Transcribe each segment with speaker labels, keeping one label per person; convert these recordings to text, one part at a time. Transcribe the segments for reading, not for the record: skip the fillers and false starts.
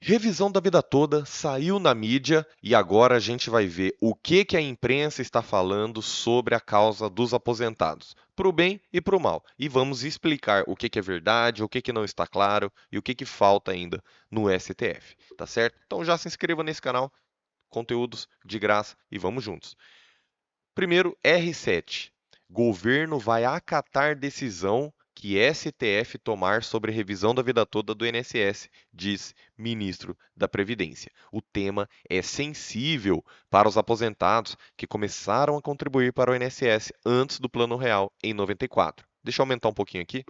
Speaker 1: Revisão da vida toda saiu na mídia e agora a gente vai ver o que a imprensa está falando sobre a causa dos aposentados, para o bem e para o mal. E vamos explicar o que é verdade, o que não está claro e o que falta ainda no STF, tá certo? Então já se inscreva nesse canal, conteúdos de graça e vamos juntos. Primeiro, R7. Governo vai acatar decisão que STF tomar sobre revisão da vida toda do INSS, diz ministro da Previdência. O tema é sensível para os aposentados que começaram a contribuir para o INSS antes do Plano Real em 94. Deixa eu aumentar um pouquinho aqui.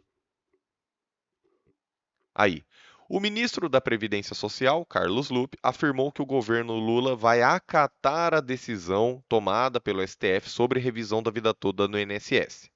Speaker 1: Aí, o ministro da Previdência Social, Carlos Lupe, afirmou que o governo Lula vai acatar a decisão tomada pelo STF sobre revisão da vida toda no INSS.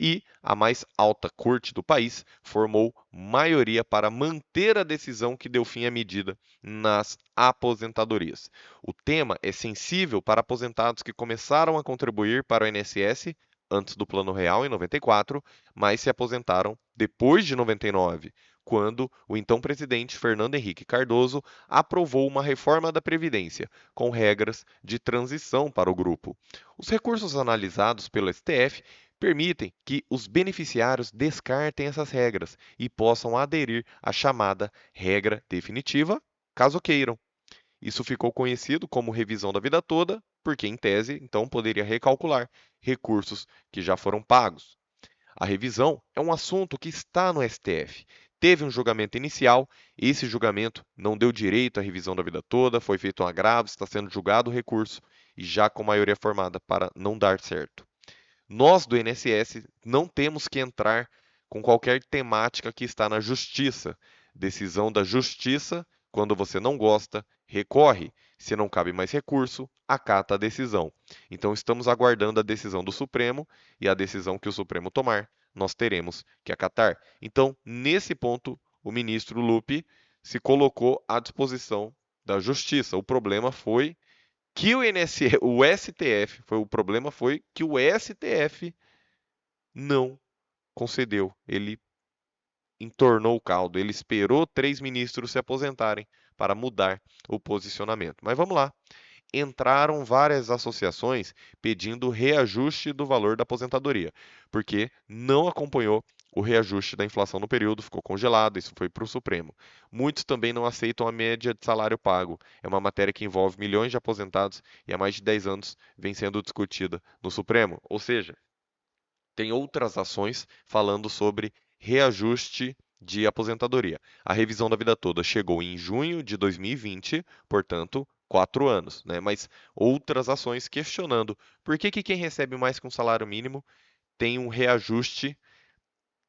Speaker 1: E a mais alta corte do país formou maioria para manter a decisão que deu fim à medida nas aposentadorias. O tema é sensível para aposentados que começaram a contribuir para o INSS antes do Plano Real, em 94, mas se aposentaram depois de 99, quando o então presidente Fernando Henrique Cardoso aprovou uma reforma da Previdência, com regras de transição para o grupo. Os recursos analisados pelo STF permitem que os beneficiários descartem essas regras e possam aderir à chamada regra definitiva, caso queiram. Isso ficou conhecido como revisão da vida toda, porque, em tese, então poderia recalcular recursos que já foram pagos. A revisão é um assunto que está no STF. Teve um julgamento inicial, esse julgamento não deu direito à revisão da vida toda, foi feito um agravo, está sendo julgado o recurso e já com maioria formada para não dar certo. Nós do INSS não temos que entrar com qualquer temática que está na justiça. Decisão da justiça, quando você não gosta, recorre. Se não cabe mais recurso, acata a decisão. Então estamos aguardando a decisão do Supremo e a decisão que o Supremo tomar, nós teremos que acatar. Então, nesse ponto, o ministro Lupe se colocou à disposição da justiça. O problema foi que o STF, o problema foi que o STF não concedeu. Ele entornou o caldo. Ele esperou 3 ministros se aposentarem para mudar o posicionamento. Mas vamos lá. Entraram várias associações pedindo reajuste do valor da aposentadoria, porque não acompanhou o reajuste da inflação no período, ficou congelado, isso foi para o Supremo. Muitos também não aceitam a média de salário pago. É uma matéria que envolve milhões de aposentados e há mais de 10 anos vem sendo discutida no Supremo. Ou seja, tem outras ações falando sobre reajuste de aposentadoria. A revisão da vida toda chegou em junho de 2020, portanto, 4 anos, né? Mas outras ações questionando por que quem recebe mais que um salário mínimo tem um reajuste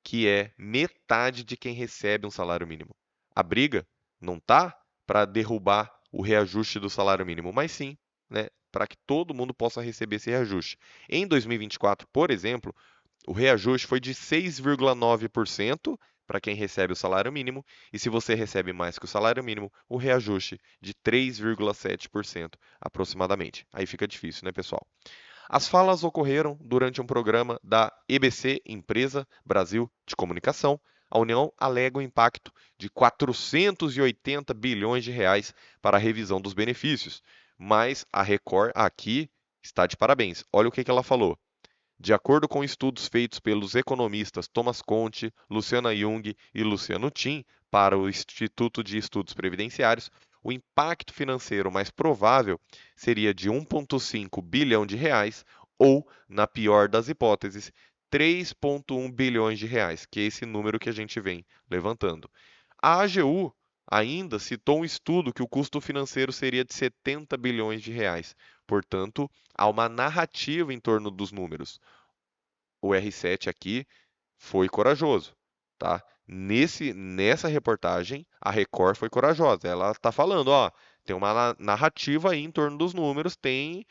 Speaker 1: que é metade de quem recebe um salário mínimo. A briga não tá para derrubar o reajuste do salário mínimo, mas sim, né, para que todo mundo possa receber esse reajuste. Em 2024, por exemplo, o reajuste foi de 6,9% para quem recebe o salário mínimo, e se você recebe mais que o salário mínimo, o reajuste de 3,7% aproximadamente. Aí fica difícil, né, pessoal? As falas ocorreram durante um programa da EBC, Empresa Brasil de Comunicação. A União alega o impacto de 480 bilhões de reais para a revisão dos benefícios, mas a Record aqui está de parabéns. Olha o que ela falou. De acordo com estudos feitos pelos economistas Thomas Conte, Luciana Jung e Luciano Tim para o Instituto de Estudos Previdenciários, o impacto financeiro mais provável seria de 1,5 bilhão de reais ou, na pior das hipóteses, 3,1 bilhões de reais, que é esse número que a gente vem levantando. A AGU ainda citou um estudo que o custo financeiro seria de 70 bilhões de reais. Portanto, há uma narrativa em torno dos números. O R7 aqui foi corajoso, tá? Nessa reportagem, a Record foi corajosa. Ela está falando, ó, tem uma narrativa aí em torno dos números, tem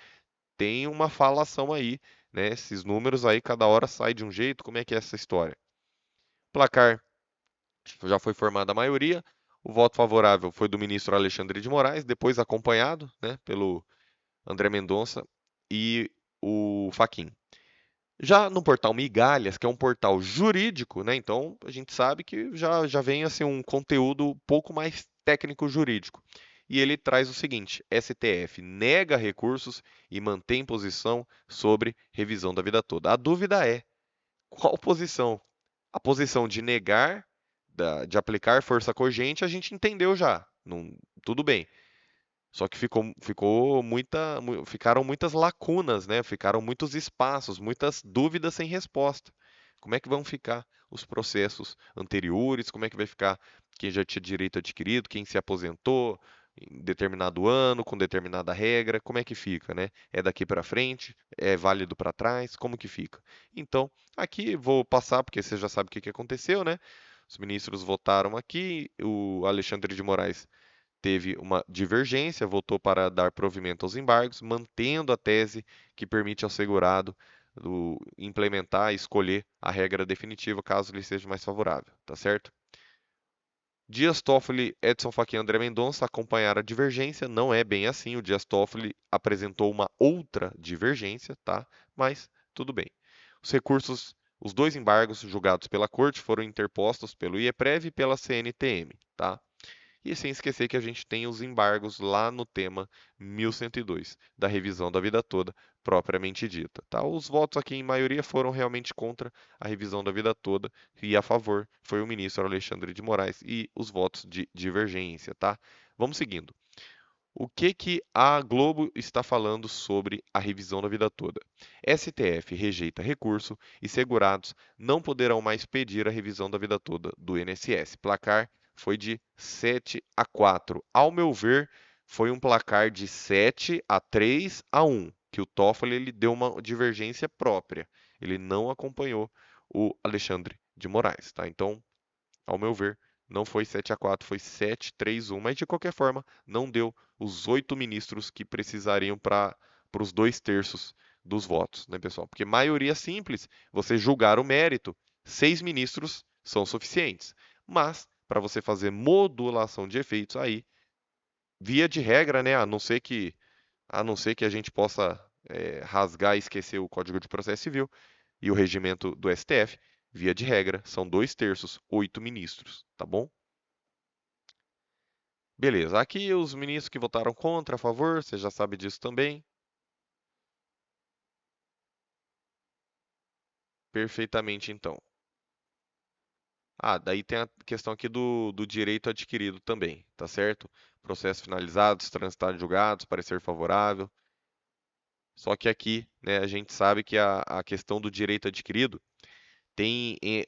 Speaker 1: uma falação aí, né? Esses números aí, cada hora sai de um jeito. Como é que é essa história? Placar já foi formada a maioria. O voto favorável foi do ministro Alexandre de Moraes, depois acompanhado, né, pelo André Mendonça e o Fachin. Já no portal Migalhas, que é um portal jurídico, né? Então a gente sabe que já vem assim um conteúdo um pouco mais técnico-jurídico. E ele traz o seguinte: STF nega recursos e mantém posição sobre revisão da vida toda. A dúvida é: qual posição? A posição de negar, de aplicar força cogente, a gente entendeu já. Não, tudo bem. Só que ficaram muitas lacunas, né? Ficaram muitos espaços, muitas dúvidas sem resposta. Como é que vão ficar os processos anteriores? Como é que vai ficar quem já tinha direito adquirido, quem se aposentou em determinado ano, com determinada regra? Como é que fica, né? É daqui para frente? É válido para trás? Como que fica? Então, aqui vou passar, porque você já sabe o que que aconteceu, né? Os ministros votaram aqui, o Alexandre de Moraes teve uma divergência, votou para dar provimento aos embargos, mantendo a tese que permite ao segurado implementar e escolher a regra definitiva caso lhe seja mais favorável, tá certo? Dias Toffoli, Edson Fachin e André Mendonça acompanharam a divergência, não é bem assim, o Dias Toffoli apresentou uma outra divergência, tá? Mas tudo bem. Os recursos, os dois embargos julgados pela corte foram interpostos pelo IEPREV e pela CNTM, tá? E sem esquecer que a gente tem os embargos lá no tema 1102, da revisão da vida toda, propriamente dita. Tá? Os votos aqui, em maioria, foram realmente contra a revisão da vida toda, e a favor foi o ministro Alexandre de Moraes e os votos de divergência. Tá? Vamos seguindo. O que que a Globo está falando sobre a revisão da vida toda? STF rejeita recurso e segurados não poderão mais pedir a revisão da vida toda do INSS. Placar foi de 7-4. Ao meu ver, foi um placar de 7-3-1, que o Toffoli ele deu uma divergência própria. Ele não acompanhou o Alexandre de Moraes, tá? Então, ao meu ver, não foi 7-4, foi 7-3-1, mas de qualquer forma, não deu os 8 ministros que precisariam para os 2/3 dos votos, né, pessoal? Porque maioria simples, você julgar o mérito, 6 ministros são suficientes. Mas, para você fazer modulação de efeitos, aí, via de regra, né, a não ser que a gente possa rasgar e esquecer o Código de Processo Civil, e o regimento do STF, via de regra, são 2/3, 8 ministros, tá bom? Beleza, aqui os ministros que votaram contra, a favor, você já sabe disso também. Perfeitamente, então. Ah, daí tem a questão aqui do direito adquirido também, tá certo? Processos finalizados, transitados em julgados, parecer favorável. Só que aqui, né, a gente sabe que a questão do direito adquirido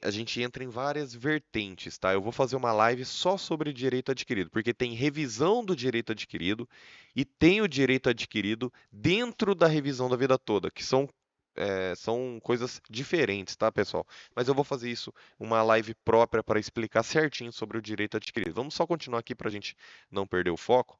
Speaker 1: a gente entra em várias vertentes, tá? Eu vou fazer uma live só sobre direito adquirido, porque tem revisão do direito adquirido e tem o direito adquirido dentro da revisão da vida toda, que são coisas diferentes, tá, pessoal? Mas eu vou fazer isso, uma live própria para explicar certinho sobre o direito adquirido. Vamos só continuar aqui para a gente não perder o foco.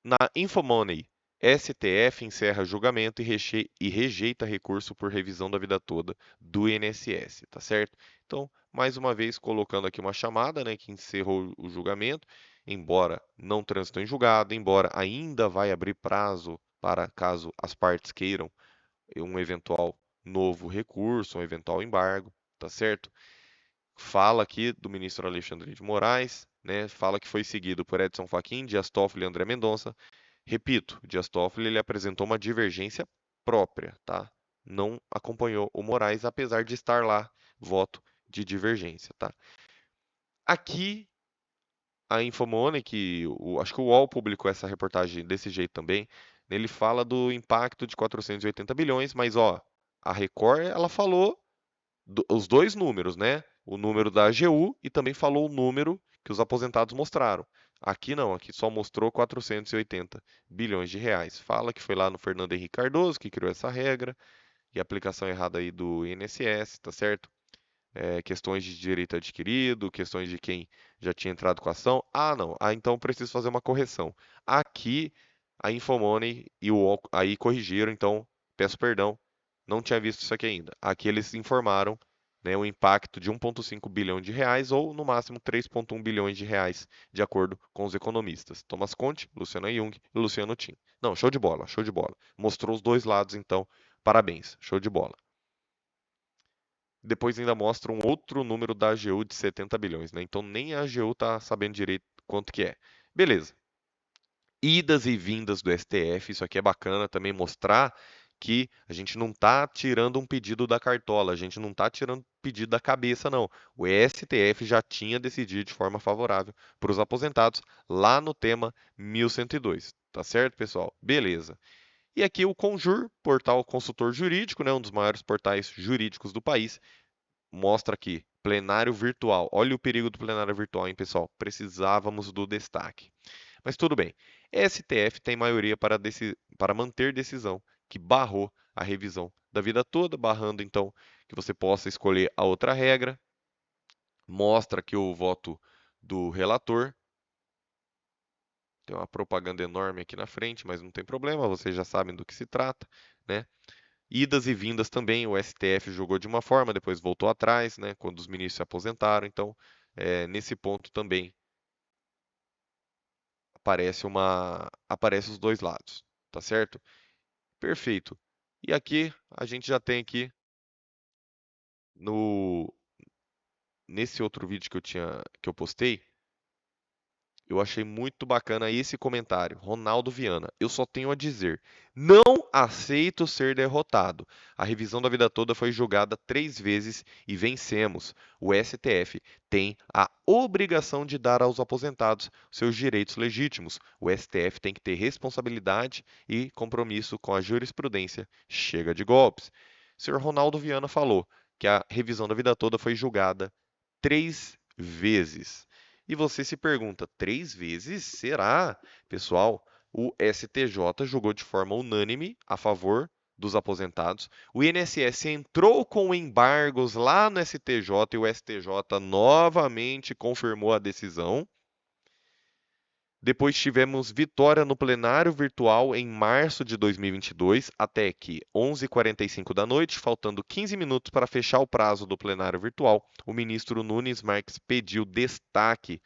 Speaker 1: Na Infomoney, STF encerra julgamento e rejeita recurso por revisão da vida toda do INSS, tá certo? Então, mais uma vez, colocando aqui uma chamada, né, que encerrou o julgamento, embora não transitou em julgado, embora ainda vai abrir prazo para caso as partes queiram um eventual novo recurso, um eventual embargo, tá certo? Fala aqui do ministro Alexandre de Moraes, né? Fala que foi seguido por Edson Fachin, Dias Toffoli e André Mendonça. Repito, Dias Toffoli ele apresentou uma divergência própria, tá? Não acompanhou o Moraes, apesar de estar lá, voto de divergência, tá? Aqui a Infomoney, acho que o UOL publicou essa reportagem desse jeito também, ele fala do impacto de 480 bilhões, mas ó, a Record ela falou os dois números, né? O número da AGU e também falou o número que os aposentados mostraram. Aqui não, aqui só mostrou 480 bilhões de reais. Fala que foi lá no Fernando Henrique Cardoso que criou essa regra e aplicação errada aí do INSS, tá certo? Questões de direito adquirido, questões de quem já tinha entrado com a ação. Ah, não. Ah, então preciso fazer uma correção. Aqui a Infomoney e o UOL aí corrigiram, então peço perdão. Não tinha visto isso aqui ainda. Aqui eles informaram, né, o impacto de 1,5 bilhão de reais ou no máximo 3,1 bilhões de reais, de acordo com os economistas. Thomas Conte, Luciana Jung e Luciano Tim. Não, show de bola, show de bola. Mostrou os dois lados, então, parabéns, show de bola. depois ainda mostra um outro número da AGU de 70 bilhões, né? Então nem a AGU tá sabendo direito quanto que é. Beleza. Idas e vindas do STF, isso aqui é bacana também mostrar que a gente não está tirando um pedido da cartola, a gente não está tirando pedido da cabeça, não. O STF já tinha decidido de forma favorável para os aposentados lá no tema 1102. Tá certo, pessoal? Beleza. E aqui o Conjur, portal consultor jurídico, né, um dos maiores portais jurídicos do país, mostra aqui plenário virtual. Olha o perigo do plenário virtual, hein, pessoal? Precisávamos do destaque. Mas tudo bem. STF tem maioria para manter decisão que barrou a revisão da vida toda, barrando então que você possa escolher a outra regra. Mostra aqui o voto do relator. Tem uma propaganda enorme aqui na frente, mas não tem problema, vocês já sabem do que se trata, né? Idas e vindas também, o STF jogou de uma forma, depois voltou atrás, né, quando os ministros se aposentaram. Então, nesse ponto também aparece os dois lados, tá certo? Perfeito. E aqui a gente já tem aqui no nesse outro vídeo que eu postei, eu achei muito bacana esse comentário. Ronaldo Viana, eu só tenho a dizer: não aceito ser derrotado. A revisão da vida toda foi julgada 3 vezes e vencemos. O STF tem a obrigação de dar aos aposentados seus direitos legítimos. O STF tem que ter responsabilidade e compromisso com a jurisprudência. Chega de golpes. O senhor Ronaldo Viana falou que a revisão da vida toda foi julgada 3 vezes. E você se pergunta, 3 vezes? Será? Pessoal, o STJ julgou de forma unânime a favor dos aposentados. O INSS entrou com embargos lá no STJ e o STJ novamente confirmou a decisão. Depois tivemos vitória no plenário virtual em março de 2022, até que 11h45 da noite, faltando 15 minutos para fechar o prazo do plenário virtual, o ministro Nunes Marques pediu destaque,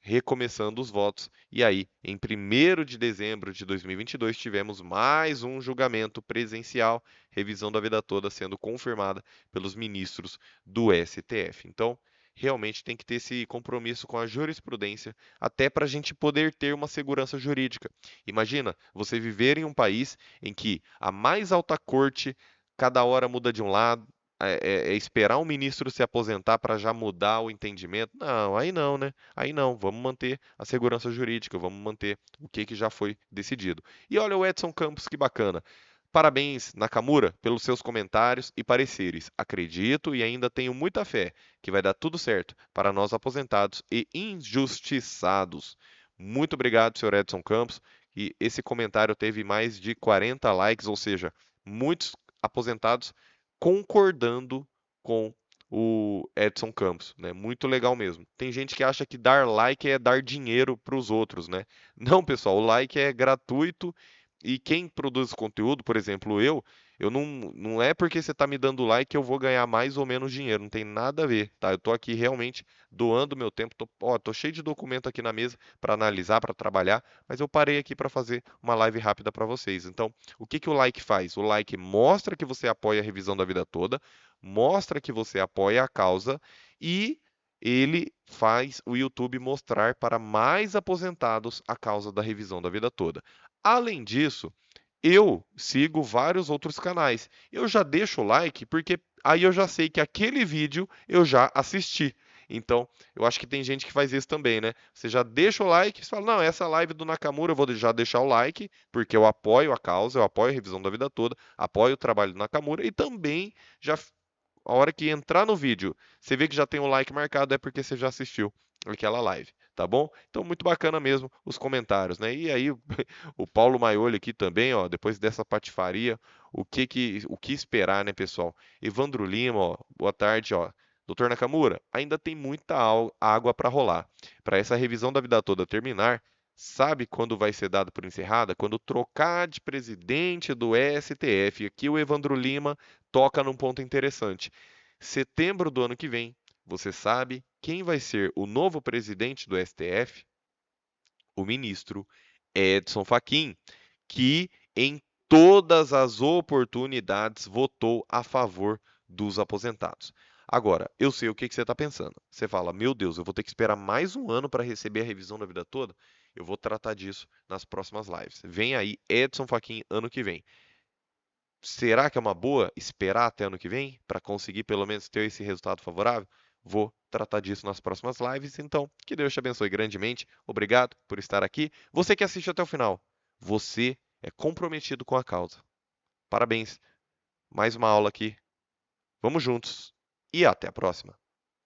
Speaker 1: recomeçando os votos. E aí, em 1º de dezembro de 2022, tivemos mais um julgamento presencial, revisão da vida toda sendo confirmada pelos ministros do STF. Então, realmente tem que ter esse compromisso com a jurisprudência, até para a gente poder ter uma segurança jurídica. Imagina você viver em um país em que a mais alta corte cada hora muda de um lado, é esperar um ministro se aposentar para já mudar o entendimento? Não, aí não, né? Aí não, vamos manter a segurança jurídica, vamos manter o que já foi decidido. E olha o Edson Campos, que bacana. Parabéns, Nakamura, pelos seus comentários e pareceres. Acredito e ainda tenho muita fé que vai dar tudo certo para nós aposentados e injustiçados. Muito obrigado, senhor Edson Campos. E esse comentário teve mais de 40 likes, ou seja, muitos aposentados concordando com o Edson Campos, né? Muito legal mesmo. Tem gente que acha que dar like é dar dinheiro para os outros, né? Não, pessoal, o like é gratuito e quem produz conteúdo, por exemplo, eu não é porque você está me dando like que eu vou ganhar mais ou menos dinheiro, não tem nada a ver, tá? Eu tô aqui realmente doando meu tempo, tô cheio de documento aqui na mesa para analisar, para trabalhar, mas eu parei aqui para fazer uma live rápida para vocês. Então, o que que o like faz? O like mostra que você apoia a revisão da vida toda, mostra que você apoia a causa e ele faz o YouTube mostrar para mais aposentados a causa da revisão da vida toda. Além disso, eu sigo vários outros canais. Eu já deixo o like porque aí eu já sei que aquele vídeo eu já assisti. Então, eu acho que tem gente que faz isso também, né? Você já deixa o like, você fala, não, essa live do Nakamura eu vou já deixar o like, porque eu apoio a causa, eu apoio a revisão da vida toda, apoio o trabalho do Nakamura e também já a hora que entrar no vídeo, você vê que já tem um like marcado, é porque você já assistiu aquela live, tá bom? Então, muito bacana mesmo os comentários, né? E aí, o Paulo Maioli aqui também, ó, depois dessa patifaria, o que esperar, né, pessoal? Evandro Lima, ó, boa tarde, ó. Doutor Nakamura, ainda tem muita água para rolar. Para essa revisão da vida toda terminar, sabe quando vai ser dado por encerrada? Quando trocar de presidente do STF. Aqui o Evandro Lima toca num ponto interessante. Setembro do ano que vem, você sabe quem vai ser o novo presidente do STF? O ministro Edson Fachin, que em todas as oportunidades votou a favor dos aposentados. Agora, eu sei o que que você está pensando. Você fala, meu Deus, eu vou ter que esperar mais um ano para receber a revisão da vida toda? Eu vou tratar disso nas próximas lives. Vem aí Edson Fachin ano que vem. Será que é uma boa esperar até ano que vem para conseguir pelo menos ter esse resultado favorável? Vou tratar disso nas próximas lives. Então, que Deus te abençoe grandemente. Obrigado por estar aqui. Você que assiste até o final, você é comprometido com a causa. Parabéns. Mais uma aula aqui. Vamos juntos e até a próxima.